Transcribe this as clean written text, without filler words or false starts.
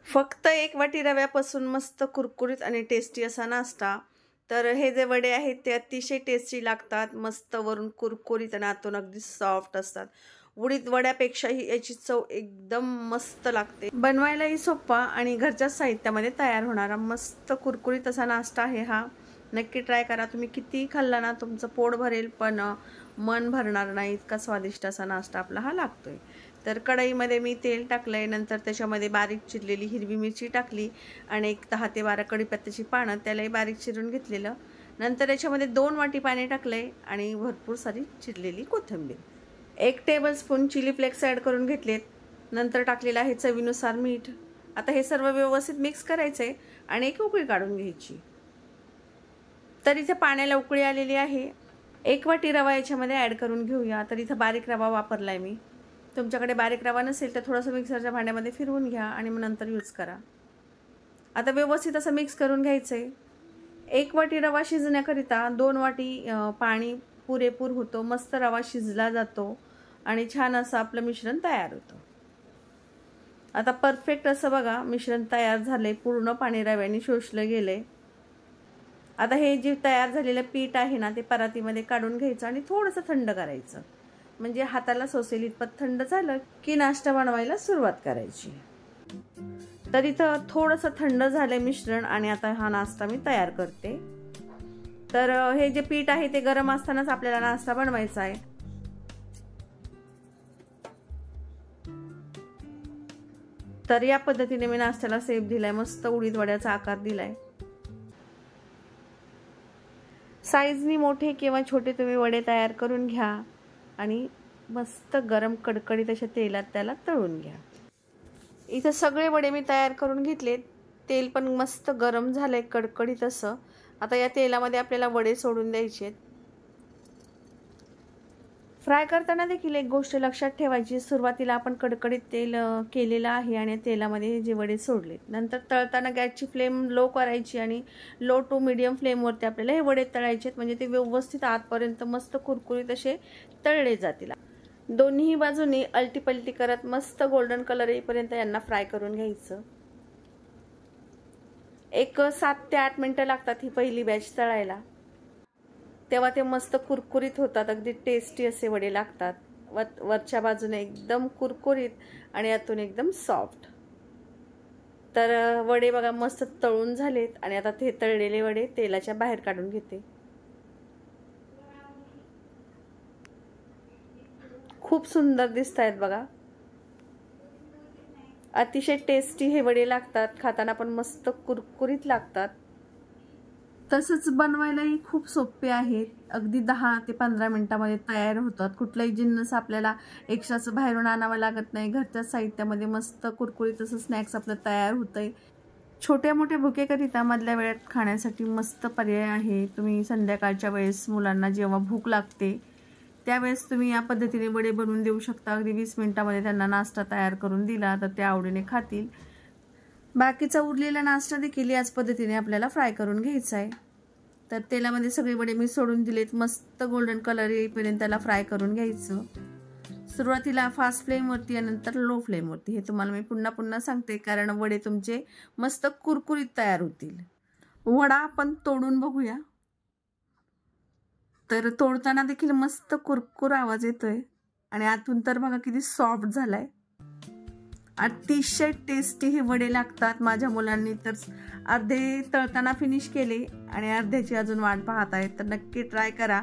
फक्त एक वाटी रव्यापासून मस्त कुरकुरीत आणि टेस्टी असा नाश्ता। तर हे जे वडे आहेत ते अतिशय टेस्टी लागतात, मस्त वरून कुरकुरीत आणि आतून अगदी सॉफ्ट असतात। उडीद वड्यापेक्षाही याची चव एकदम मस्त लागते। बनवायलाही सोपा आणि घरच्या साहित्यामध्ये तयार होणारा मस्त कुरकुरीत असा नाश्ता आहे हा। नक्की ट्राय करा। तुम्ही किती खाल्ला ना तुमचं पोट भरेल पण मन भरणार नाही, इतका स्वादिष्ट असा नाश्ता आपला हा लागतोय। तर कढईमध्ये मी तेल टाकलंय, नंतर त्याच्यामध्ये बारीक चिरलेली हिरवी मिरची टाकली आणि एक 10 ते 12 कढीपत्त्याची पानं त्यालाही बारीक चिरून घेतलेलं। नंतर याच्यामध्ये 2 वाटी पाणी टाकलंय आणि भरपूर सारी चिरलेली कोथिंबीर, 1 टेबलस्पून चिली फ्लेक्स ॲड करून घेतलेत। नंतर टाकलेलं आहे चवीनुसार मीठ। आता हे सर्व व्यवस्थित मिक्स करायचंय आणि एक उकळी काढून घ्यायची। तर इथे पाण्याला उकळी आलेली आहे। 1 वाटी रवा याच्यामध्ये ॲड करून घेऊया। तर इथं बारीक रवा वापरलाय मी। तुमच्याकडे बारीक रवा नसेल तर थोडंसं मिक्सरच्या भांड्यामध्ये फिरवून घ्या आणि मग नंतर यूज करा। आता व्यवस्थित असं मिक्स करून घ्यायचंय। 1 वाटी रवा शिजण्याकरिता 2 वाटी पाणी पुरेपूर होतो। मस्त रवा शिजला जातो आणि छान असं आपलं मिश्रण तयार होतं। आता परफेक्ट असं बघा मिश्रण तयार झालंय, पूर्ण पाणी रव्याने शोषलं गेलंय। आता हे जे तयार झालेलं पीठ आहे ना ते परातीमध्ये काढून घ्यायचं आणि थोडंसं थंड करायचं, म्हणजे हाताला सोसेल इतपत थंड झालं की नाश्ता बनवायला सुरुवात करायची। तर इथं थोडंसं थंड झालंय मिश्रण आणि आता हा नाश्ता मी तयार करते। तर हे जे पीठ आहे ते गरम असतानाच आपल्याला नाश्ता बनवायचा आहे। तर या पद्धतीने मी नाश्त्याला शेप दिलाय, मस्त उडीद वड्याचा आकार दिलाय। साईजनी मोठे किंवा छोटे तुम्ही वडे तयार करून घ्या आणि मस्त गरम कडकडीत अशा तेलात त्याला तळून घ्या। इथं सगळे वडे मी तयार करून घेतलेत। तेल पण मस्त गरम झालंय कडकडीत असं। आता या तेलामध्ये आपल्याला वडे सोडून द्यायचे। फ्राय करताना देखील एक गोष्ट लक्षात ठेवायची, सुरुवातीला आपण कडकडीत तेल केलेलं आहे आणि तेलामध्ये हे जे वडे सोडलेत। नंतर तळताना गॅसची फ्लेम लो करायची आणि लो टू मीडियम फ्लेमवरती आपल्याला हे वडे तळायचे, म्हणजे ते व्यवस्थित आतपर्यंत मस्त कुरकुरीत असे तळले जातील। दोन्ही बाजूनी अलटीपलटी करत मस्त गोल्डन कलर येईपर्यंत यांना फ्राय करून घ्यायचं। एक 7 ते 8 मिनिटं लागतात ही पहिली बॅच तळायला, तेव्हा ते मस्त कुरकुरीत होतात, अगदी टेस्टी असे वडे लागतात। वरच्या बाजूने एकदम कुरकुरीत आणि आतून एकदम सॉफ्ट। तर वडे बघा मस्त तळून झालेत आणि आता ते तळलेले वडे तेलाच्या बाहेर काढून घेते। खूप सुंदर दिसतायत बघा, अतिशय टेस्टी हे वडे लागतात, खाताना पण मस्त कुरकुरीत लागतात। तसंच बनवायलाही खूप सोपे आहेत, अगदी 10 ते 15 मिनिटांमध्ये तयार होतात। कुठलाही जिन्नस आपल्याला एक्स्ट्राचं बाहेरून आणावं लागत नाही, घरच्या साहित्यामध्ये मस्त कुरकुरीत असं स्नॅक्स आपलं तयार होतंय। छोट्या मोठ्या भुकेकरिता मधल्या वेळात खाण्यासाठी मस्त पर्याय आहे। तुम्ही संध्याकाळच्या वेळेस मुलांना जेव्हा भूक लागते त्यावेळेस तुम्ही या पद्धतीने वडे बनवून देऊ शकता। अगदी 20 मिनिटांमध्ये त्यांना नाश्ता तयार करून दिला तर ते आवडीने खातील। बाकीचा उरलेला नाश्ता देखील याच पद्धतीने आपल्याला फ्राय करून घ्यायचा आहे। तर तेलामध्ये सगळे वडे मी सोडून दिलेत, मस्त गोल्डन कलर येईपर्यंत त्याला फ्राय करून घ्यायचं। सुरुवातीला फास्ट फ्लेमवरती आणि नंतर लो फ्लेमवरती, हे तुम्हाला मी पुन्हा पुन्हा सांगते कारण वडे तुमचे मस्त कुरकुरीत तयार होतील। वडा आपण तोडून बघूया। तर तोडताना देखील मस्त कुरकुर आवाज येतोय आणि आतून तर बघा किती सॉफ्ट झालाय, अतिशय टेस्टी हे वडे लागतात। माझ्या मुलांनी तर अर्धे तळताना फिनिश केले आणि अर्ध्याची अजून वाट पाहत आहेत, तर नक्की ट्राय करा